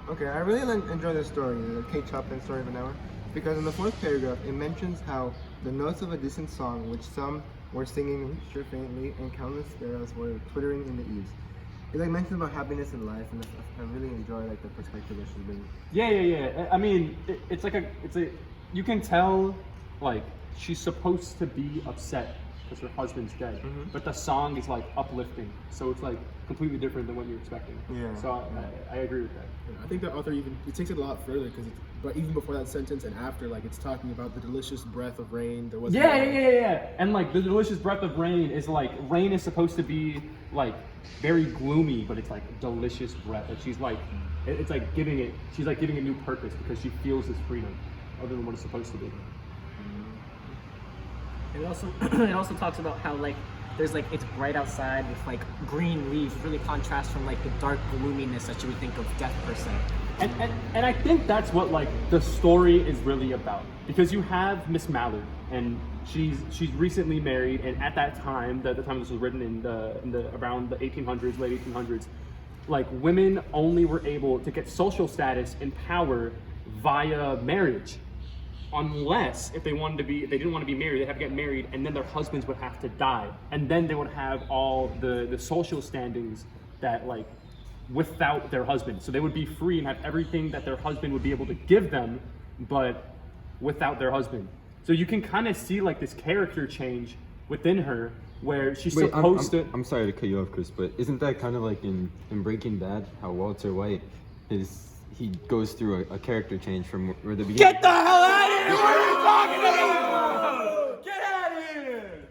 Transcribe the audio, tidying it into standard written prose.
Okay, I really enjoy this story, the Kate Chopin story of an hour, because in the fourth paragraph it mentions how the notes of a distant song, which some were singing sure faintly, and countless sparrows were twittering in the eaves. It like mentions about happiness in life, and I really enjoy like the perspective that she's been. Yeah. I mean, it's a you can tell like she's supposed to be upset because her husband's dead, but the song is like uplifting, so it's like completely different than what you're expecting. Yeah. So I agree with that. I think the author even takes it a lot further because but even before that sentence and after, like it's talking about the delicious breath of rain. There was Yeah. And like the delicious breath of rain is like rain is supposed to be like very gloomy, but it's like a delicious breath. Like she's like it's like giving it. She's like giving it new purpose because she feels this freedom, other than what it's supposed to be. It also talks about how like there's like it's bright outside with like green leaves, really contrasts from like the dark gloominess that you would think of death per se. And I think that's what like the story is really about, because you have Miss Mallard and she's recently married, and at that time, the time this was written in the around the 1800s, late 1800s, like women only were able to get social status and power via marriage. Unless if they didn't want to be married, they'd have to get married, and then their husbands would have to die, and then they would have all the social standings that like without their husband. So they would be free and have everything that their husband would be able to give them, but without their husband. So you can kind of see like this character change within her, where she's supposed to. I'm sorry to cut you off, Chris, but isn't that kind of like in Breaking Bad, how Walter White he goes through a character change from where the beginning. Get the hell out of here! What are you talking about? Get out of here!